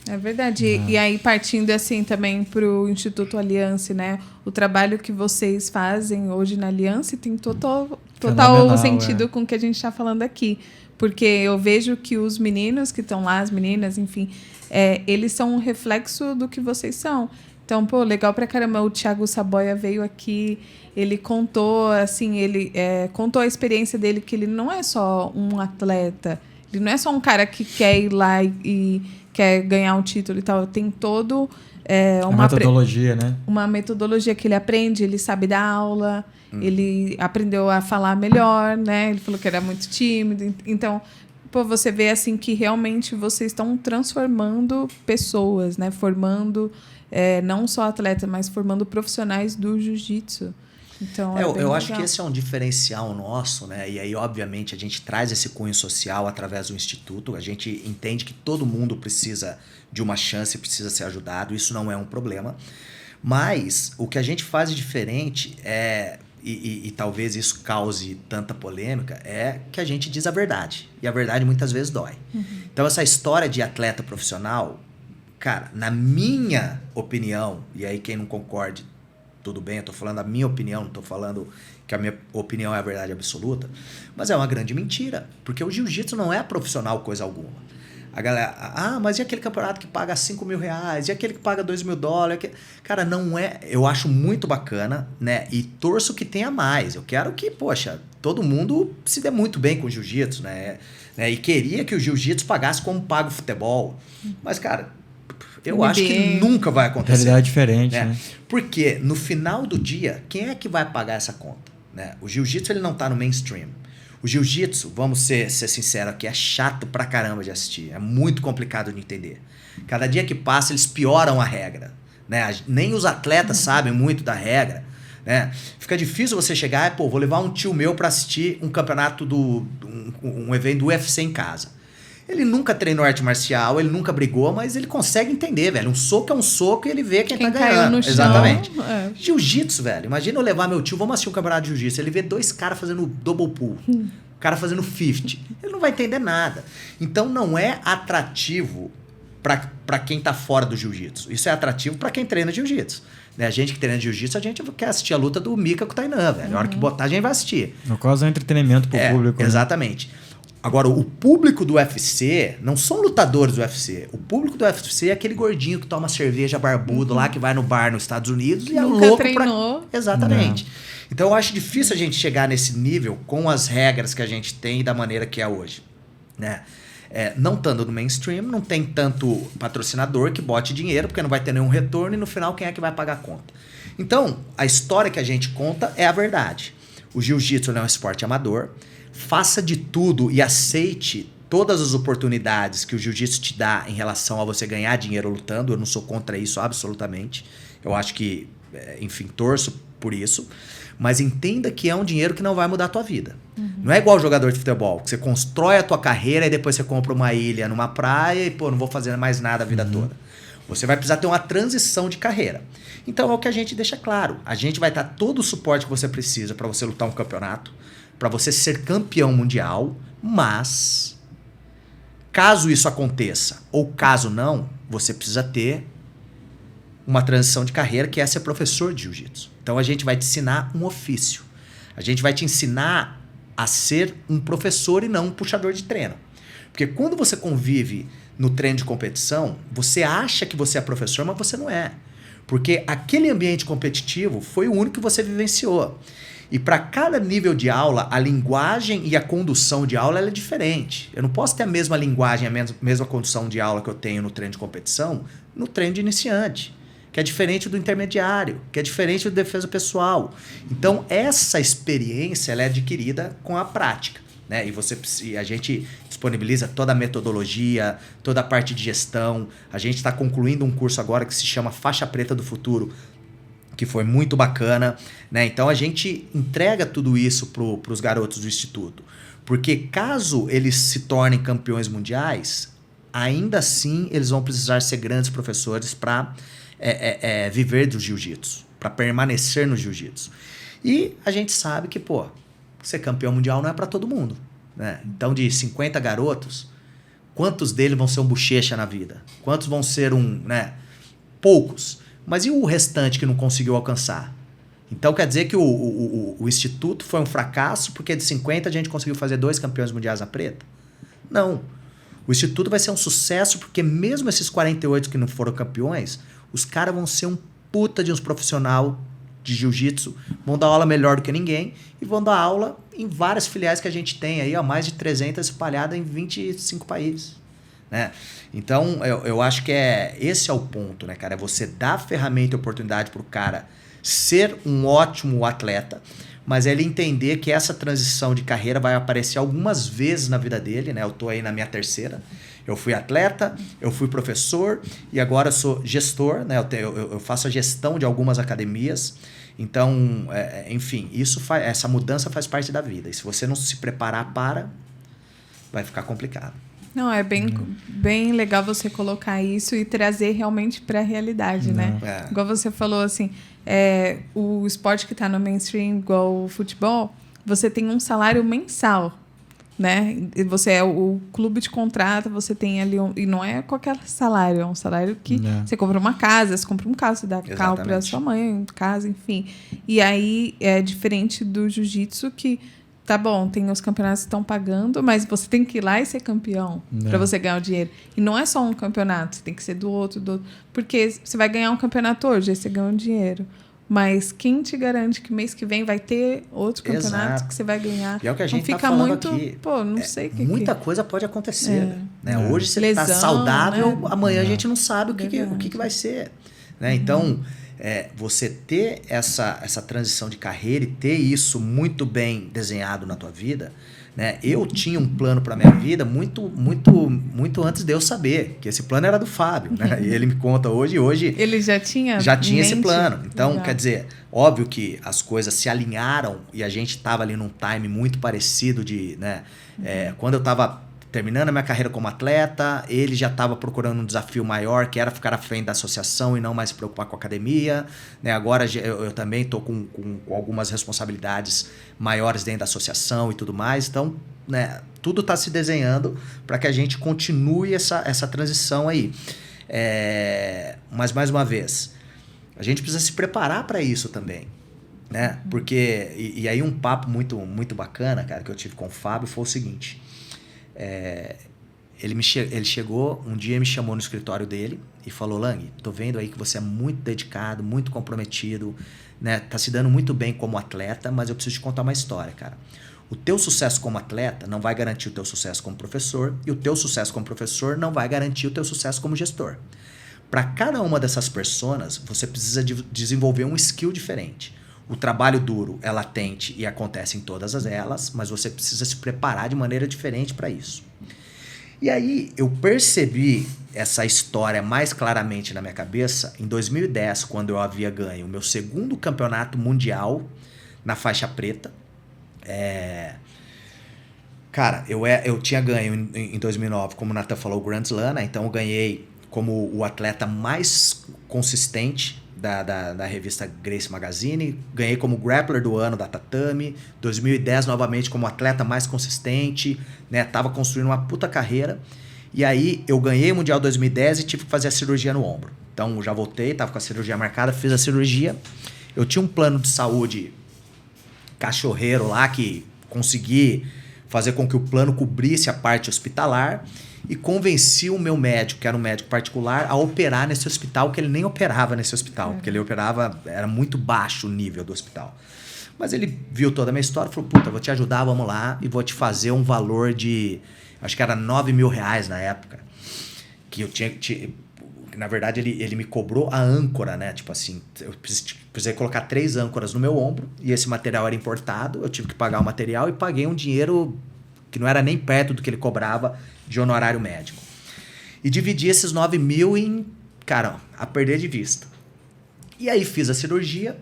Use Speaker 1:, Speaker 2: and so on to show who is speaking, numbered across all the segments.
Speaker 1: É verdade. E aí, partindo assim também para o Instituto Aliança, né? O trabalho que vocês fazem hoje na Aliança tem total sentido com o que a gente está falando aqui. Porque eu vejo que os meninos que estão lá, as meninas, enfim, eles são um reflexo do que vocês são. Então, pô, legal pra caramba. O Thiago Saboia veio aqui, ele contou, assim, contou a experiência dele, que ele não é só um atleta, ele não é só um cara que quer ir lá e quer ganhar um título e tal. Tem todo
Speaker 2: uma metodologia, né?
Speaker 1: Uma metodologia que ele aprende, ele sabe dar aula, ele aprendeu a falar melhor, né? Ele falou que era muito tímido. Então, pô, você vê assim que realmente vocês estão transformando pessoas, né? Formando não só atletas, mas formando profissionais do jiu-jitsu. Então,
Speaker 3: eu acho que esse é um diferencial nosso, né? E aí, obviamente, a gente traz esse cunho social através do Instituto. A gente entende que todo mundo precisa de uma chance, precisa ser ajudado. Isso não é um problema. Mas o que a gente faz de diferente e talvez isso cause tanta polêmica, é que a gente diz a verdade. E a verdade muitas vezes dói. Então, essa história de atleta profissional, cara, na minha opinião, e aí quem não concorde, tudo bem, eu tô falando a minha opinião, não tô falando que a minha opinião é a verdade absoluta, mas é uma grande mentira, porque o jiu-jitsu não é profissional coisa alguma. A galera, mas e aquele campeonato que paga R$5.000? E aquele que paga $2.000? Cara, não é... Eu acho muito bacana, né? E torço que tenha mais. Eu quero que, poxa, todo mundo se dê muito bem com o jiu-jitsu, né? E queria que o jiu-jitsu pagasse como paga o futebol. Mas, cara... Eu acho que nunca vai acontecer.
Speaker 2: Realidade diferente, né?
Speaker 3: Porque no final do dia, quem é que vai pagar essa conta? Né? O jiu-jitsu ele não tá no mainstream. O jiu-jitsu, vamos ser sinceros aqui, é chato pra caramba de assistir. É muito complicado de entender. Cada dia que passa, eles pioram a regra. Né? Nem os atletas sabem muito da regra. Né? Fica difícil você chegar e, vou levar um tio meu pra assistir um campeonato um evento do UFC em casa. Ele nunca treinou arte marcial, ele nunca brigou, mas ele consegue entender, velho. Um soco é um soco e ele vê quem tá ganhando. Exatamente. Jiu-jitsu, velho. Imagina eu levar meu tio, vamos assistir um campeonato de jiu-jitsu. Ele vê dois caras fazendo double pull, o cara fazendo 50. Ele não vai entender nada. Então não é atrativo pra quem tá fora do jiu-jitsu. Isso é atrativo pra quem treina jiu-jitsu. Né? A gente que treina jiu-jitsu, a gente quer assistir a luta do Mika com o Tainan, velho. A hora que botar, a gente vai assistir.
Speaker 2: No caso, é um entretenimento pro público.
Speaker 3: Exatamente. Né? Agora, o público do UFC não são lutadores do UFC. O público do UFC é aquele gordinho que toma cerveja barbudo lá, que vai no bar nos Estados Unidos e é louco
Speaker 1: treinou.
Speaker 3: Exatamente. Não. Então, eu acho difícil a gente chegar nesse nível com as regras que a gente tem e da maneira que é hoje. Né? Não estando no mainstream, não tem tanto patrocinador que bote dinheiro, porque não vai ter nenhum retorno e no final quem é que vai pagar a conta? Então, a história que a gente conta é a verdade. O jiu-jitsu não é um esporte amador. Faça de tudo e aceite todas as oportunidades que o jiu-jitsu te dá em relação a você ganhar dinheiro lutando. Eu não sou contra isso absolutamente. Eu acho que, enfim, torço por isso. Mas entenda que é um dinheiro que não vai mudar a tua vida. Não é igual jogador de futebol, que você constrói a tua carreira e depois você compra uma ilha numa praia e, não vou fazer mais nada a vida toda. Você vai precisar ter uma transição de carreira. Então é o que a gente deixa claro. A gente vai dar todo o suporte que você precisa para você lutar um campeonato, para você ser campeão mundial, mas caso isso aconteça ou caso não, você precisa ter uma transição de carreira, que é ser professor de jiu-jitsu. Então a gente vai te ensinar um ofício. A gente vai te ensinar a ser um professor e não um puxador de treino. Porque quando você convive no treino de competição, você acha que você é professor, mas você não é. Porque aquele ambiente competitivo foi o único que você vivenciou. E para cada nível de aula, a linguagem e a condução de aula ela é diferente. Eu não posso ter a mesma linguagem, a mesma condução de aula que eu tenho no treino de competição, no treino de iniciante, que é diferente do intermediário, que é diferente do defesa pessoal. Então, essa experiência ela é adquirida com a prática. Né? E a gente disponibiliza toda a metodologia, toda a parte de gestão. A gente está concluindo um curso agora que se chama Faixa Preta do Futuro, que foi muito bacana, né? Então a gente entrega tudo isso para os garotos do Instituto. Porque caso eles se tornem campeões mundiais, ainda assim eles vão precisar ser grandes professores para viver do jiu-jitsu, para permanecer no jiu-jitsu. E a gente sabe que, ser campeão mundial não é para todo mundo. Né? Então de 50 garotos, Quantos deles vão ser um bochecha na vida? Quantos vão ser né? Poucos. Mas e o restante que não conseguiu alcançar? Então quer dizer que o Instituto foi um fracasso porque de 50 a gente conseguiu fazer 2 campeões mundiais na preta? Não. O Instituto vai ser um sucesso porque mesmo esses 48 que não foram campeões, os caras vão ser um puta de uns profissional de jiu-jitsu, vão dar aula melhor do que ninguém e vão dar aula em várias filiais que a gente tem aí, mais de 300 espalhadas em 25 países. Né? Então, eu acho que esse é o ponto, né, cara? É você dar ferramenta e oportunidade para o cara ser um ótimo atleta, mas é ele entender que essa transição de carreira vai aparecer algumas vezes na vida dele, né? Eu tô aí na minha 3ª. Eu fui atleta, eu fui professor e agora eu sou gestor, né? Eu faço a gestão de algumas academias. Então, enfim, essa mudança faz parte da vida. E se você não se preparar vai ficar complicado.
Speaker 1: Não, é bem legal você colocar isso e trazer realmente para a realidade, né? Igual você falou, assim, o esporte que está no mainstream, igual o futebol, você tem um salário mensal, né? Você o clube te contrata, você tem ali e não é qualquer salário, é um salário que você compra uma casa, você compra um carro, você dá carro para sua mãe, casa, enfim. E aí é diferente do jiu-jitsu que tá bom, tem os campeonatos que estão pagando, mas você tem que ir lá e ser campeão para você ganhar o dinheiro. E não é só um campeonato, você tem que ser do outro. Porque você vai ganhar um campeonato hoje, aí você ganha um dinheiro. Mas quem te garante que mês que vem vai ter outro campeonato que você vai ganhar?
Speaker 3: E é o que a gente
Speaker 1: fica
Speaker 3: tá falando
Speaker 1: muito,
Speaker 3: aqui.
Speaker 1: Pô, não sei o que.
Speaker 3: Muita coisa pode acontecer. Né? Hoje você
Speaker 1: Lesão,
Speaker 3: tá saudável,
Speaker 1: né?
Speaker 3: Amanhã a gente não sabe o que vai ser. Né? Então, você ter essa transição de carreira e ter isso muito bem desenhado na tua vida, né? Eu tinha um plano para minha vida muito antes de eu saber que esse plano era do Fábio, né? E ele me conta hoje
Speaker 1: ele já tinha
Speaker 3: esse plano. Então, quer dizer, óbvio que as coisas se alinharam e a gente estava ali num time muito parecido de, né? Quando eu estava terminando a minha carreira como atleta, ele já estava procurando um desafio maior, que era ficar à frente da associação e não mais se preocupar com a academia. Né? Agora eu também estou com algumas responsabilidades maiores dentro da associação e tudo mais. Então, né, tudo está se desenhando para que a gente continue essa transição aí. Mas, mais uma vez, a gente precisa se preparar para isso também. Né? Porque, e aí um papo muito, muito bacana, cara, que eu tive com o Fábio foi o seguinte... Ele chegou, um dia me chamou no escritório dele e falou: Lang, tô vendo aí que você é muito dedicado, muito comprometido, né? Tá se dando muito bem como atleta, mas eu preciso te contar uma história, cara. O teu sucesso como atleta não vai garantir o teu sucesso como professor e o teu sucesso como professor não vai garantir o teu sucesso como gestor. Para cada uma dessas personas, você precisa desenvolver um skill diferente. O trabalho duro é latente e acontece em todas elas, mas você precisa se preparar de maneira diferente para isso. E aí eu percebi essa história mais claramente na minha cabeça em 2010, quando eu havia ganho o meu 2º campeonato mundial na faixa preta. Cara, eu tinha ganho em 2009, como o Nathan falou, o Grand Slam, né? Então eu ganhei como o atleta mais consistente da revista Gracie Magazine, ganhei como grappler do ano da Tatame, 2010 novamente como atleta mais consistente, né? Tava construindo uma puta carreira, e aí eu ganhei o Mundial 2010 e tive que fazer a cirurgia no ombro. Então já voltei, tava com a cirurgia marcada, fiz a cirurgia, eu tinha um plano de saúde cachorreiro lá, que consegui fazer com que o plano cobrisse a parte hospitalar, e convenci o meu médico, que era um médico particular, a operar nesse hospital, que ele nem operava nesse hospital, porque ele operava, era muito baixo o nível do hospital. Mas ele viu toda a minha história e falou: puta, vou te ajudar, vamos lá, e vou te fazer um valor de, acho que era R$9.000 na época, que eu tinha, na verdade ele me cobrou a âncora, né? Tipo assim, eu precisei colocar 3 âncoras no meu ombro, e esse material era importado, eu tive que pagar o material e paguei um dinheiro que não era nem perto do que ele cobrava de honorário médico. E dividi esses 9.000 em, cara, a perder de vista. E aí fiz a cirurgia,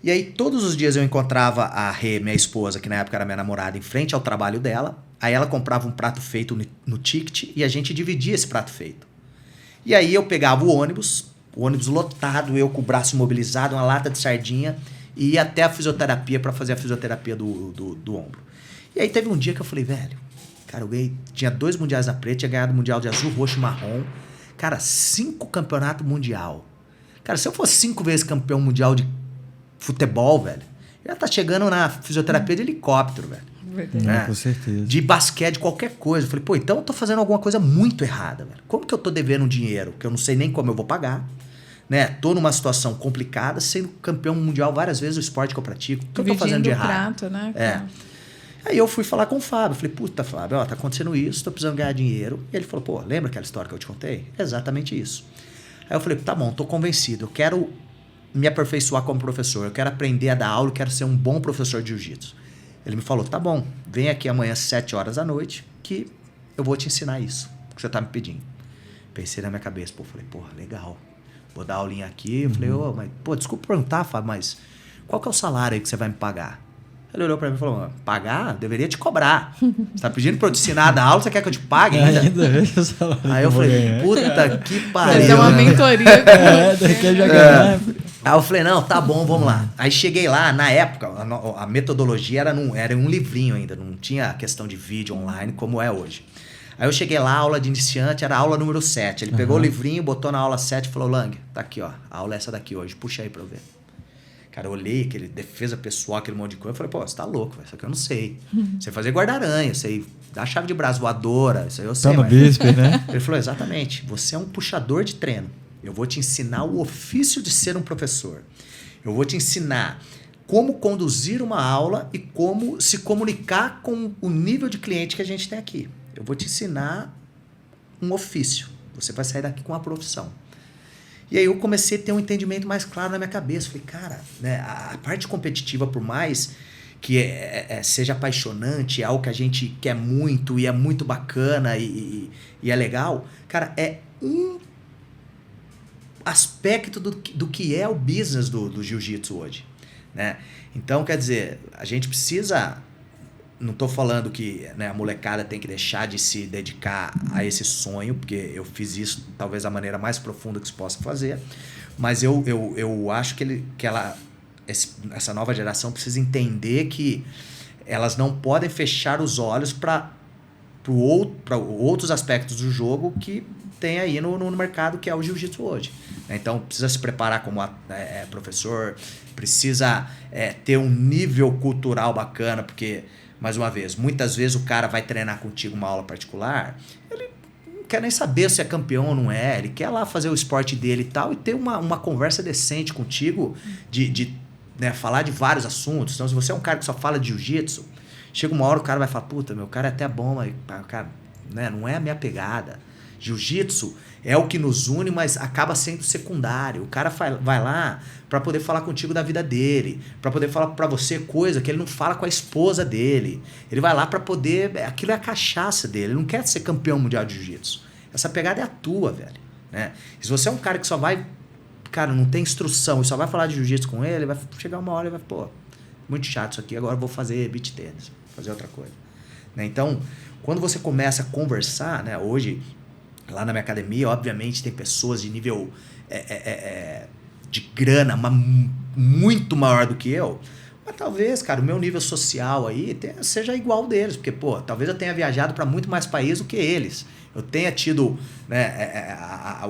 Speaker 3: e aí todos os dias eu encontrava a Rê, minha esposa, que na época era minha namorada, em frente ao trabalho dela. Aí ela comprava um prato feito no ticket e a gente dividia esse prato feito. E aí eu pegava o ônibus lotado, eu com o braço imobilizado, uma lata de sardinha, e ia até a fisioterapia para fazer a fisioterapia do ombro. E aí teve um dia que eu falei: velho, Cara, tinha 2 mundiais na preta, tinha ganhado o mundial de azul, roxo e marrom. Cara, 5 campeonatos mundial. Cara, se eu fosse 5 vezes campeão mundial de futebol, velho, eu ia estar chegando na fisioterapia de helicóptero, velho.
Speaker 2: Com certeza.
Speaker 3: De basquete, qualquer coisa. Eu falei, pô, então eu tô fazendo alguma coisa muito errada, velho. Como que eu tô devendo dinheiro que eu não sei nem como eu vou pagar? Né? Tô numa situação complicada, sendo campeão mundial várias vezes do esporte que eu pratico. O que eu tô fazendo de errado?
Speaker 1: Prato, né?
Speaker 3: Aí eu fui falar com o Fábio. Falei, puta, Fábio, ó, tá acontecendo isso, tô precisando ganhar dinheiro. E ele falou, pô, lembra aquela história que eu te contei? Exatamente isso. Aí eu falei, tá bom, tô convencido. Eu quero me aperfeiçoar como professor. Eu quero aprender a dar aula, eu quero ser um bom professor de jiu-jitsu. Ele me falou, tá bom, vem aqui amanhã às 7 horas da noite que eu vou te ensinar isso, que você tá me pedindo. Pensei na minha cabeça, falei, porra, legal. Vou dar aulinha aqui. Eu falei, mas, desculpa perguntar, Fábio, mas qual que é o salário aí que você vai me pagar? Ele olhou pra mim e falou, pagar? Deveria te cobrar. Você tá pedindo pra eu te ensinar a dar aula, você quer que eu te pague ainda? Aí eu falei, puta que pariu.
Speaker 1: Fazer uma mentoria.
Speaker 2: Daqui já ganhar.
Speaker 3: Aí eu falei, não, tá bom, vamos lá. Aí cheguei lá, na época, a metodologia era um livrinho ainda, não tinha questão de vídeo online como é hoje. Aí eu cheguei lá, a aula de iniciante era a aula número 7. Ele pegou o livrinho, botou na aula 7 e falou, Lang, tá aqui, ó, a aula é essa daqui hoje, puxa aí pra eu ver. Cara, eu olhei aquele defesa pessoal, aquele monte de coisa, eu falei, pô, você tá louco, isso aqui eu não sei. Sei fazer guarda-aranha, sei dar chave de braço voadora, isso aí eu sei.
Speaker 2: Tá no bispo, né?
Speaker 3: Ele falou, exatamente, você é um puxador de treino. Eu vou te ensinar o ofício de ser um professor. Eu vou te ensinar como conduzir uma aula e como se comunicar com o nível de cliente que a gente tem aqui. Eu vou te ensinar um ofício. Você vai sair daqui com uma profissão. E aí eu comecei a ter um entendimento mais claro na minha cabeça. Falei, cara, né, a parte competitiva, por mais que seja apaixonante, é algo que a gente quer muito e é muito bacana e é legal, cara, é um aspecto do que é o business do jiu-jitsu hoje, né? Então, quer dizer, a gente precisa... Não estou falando que, né, a molecada tem que deixar de se dedicar a esse sonho, porque eu fiz isso talvez da maneira mais profunda que se possa fazer, mas eu acho que essa nova geração precisa entender que elas não podem fechar os olhos para outros aspectos do jogo que tem aí no mercado, que é o jiu-jitsu hoje. Então, precisa se preparar como professor, precisa ter um nível cultural bacana, porque... Mais uma vez, muitas vezes o cara vai treinar contigo uma aula particular, ele não quer nem saber se é campeão ou não é, ele quer lá fazer o esporte dele e tal, e ter uma conversa decente contigo, de né, falar de vários assuntos. Então, se você é um cara que só fala de jiu-jitsu, chega uma hora o cara vai falar, puta, meu cara é até bom, mas cara, né, não é a minha pegada. Jiu-jitsu é o que nos une, mas acaba sendo secundário. O cara vai lá para poder falar contigo da vida dele, para poder falar para você coisa que ele não fala com a esposa dele. Ele vai lá para poder... Aquilo é a cachaça dele. Ele não quer ser campeão mundial de jiu-jitsu. Essa pegada é a tua, velho. Né? E se você é um cara que só vai... Cara, não tem instrução e só vai falar de jiu-jitsu com ele, vai chegar uma hora e vai... Pô, muito chato isso aqui, agora eu vou fazer beach tennis, fazer outra coisa. Né? Então, quando você começa a conversar, né? Hoje... Lá na minha academia, obviamente, tem pessoas de nível de grana muito maior do que eu. Mas talvez, cara, o meu nível social aí seja igual deles. Porque, pô, talvez eu tenha viajado para muito mais países do que eles. Eu tenha tido, né,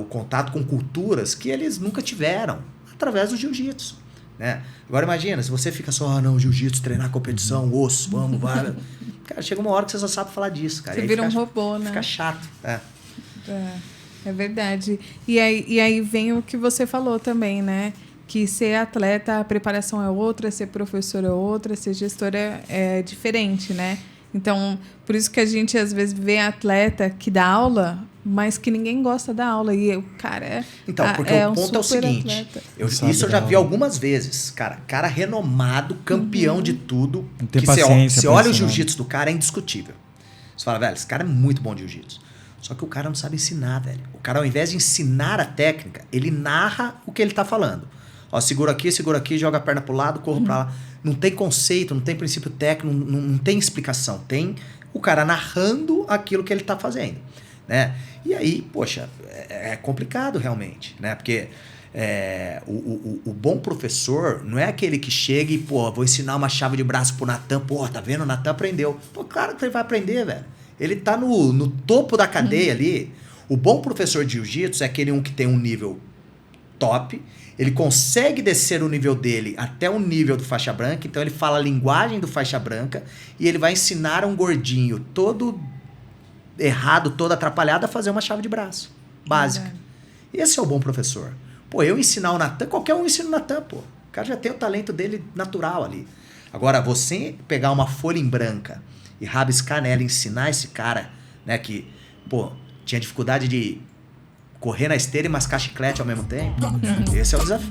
Speaker 3: o contato com culturas que eles nunca tiveram através do jiu-jitsu. Né? Agora imagina, se você fica só, jiu-jitsu, treinar competição, osso, vamos, vai. Cara, chega uma hora que você só sabe falar disso, cara.
Speaker 1: Você vira um robô, né?
Speaker 3: Fica chato,
Speaker 1: É verdade. E aí vem o que você falou também, né? Que ser atleta, a preparação é outra, ser professor é outra, ser gestora é diferente, né? Então, por isso que a gente às vezes vê atleta que dá aula, mas que ninguém gosta da aula. E o cara
Speaker 3: Então, porque o ponto é o seguinte, isso eu já vi algumas vezes. Cara renomado, campeão de tudo.
Speaker 2: Que você
Speaker 3: olha o jiu-jitsu do cara, é indiscutível. Você fala, velho, esse cara é muito bom de jiu-jitsu. Só que o cara não sabe ensinar, velho. O cara, ao invés de ensinar a técnica, ele narra o que ele tá falando. Ó, segura aqui, joga a perna pro lado, corro pra lá. Não tem conceito, não tem princípio técnico, não tem explicação. Tem o cara narrando aquilo que ele tá fazendo, né? E aí, poxa, é complicado realmente, né? Porque o bom professor não é aquele que chega e, pô, vou ensinar uma chave de braço pro Natan. Pô, tá vendo? O Natan aprendeu. Pô, claro que ele vai aprender, velho. Ele tá no topo da cadeia ali. O bom professor de jiu-jitsu é aquele que tem um nível top, ele consegue descer o nível dele até o nível do faixa branca, então ele fala a linguagem do faixa branca e ele vai ensinar um gordinho todo errado, todo atrapalhado a fazer uma chave de braço básica. Esse é o bom professor. Pô, eu ensinar o Natan, qualquer um ensina o Natan, pô. O cara já tem o talento dele natural ali. Agora, você pegar uma folha em branca e rabiscar nela e ensinar esse cara, né, que, pô, tinha dificuldade de correr na esteira e mascar chiclete ao mesmo tempo, esse é o desafio.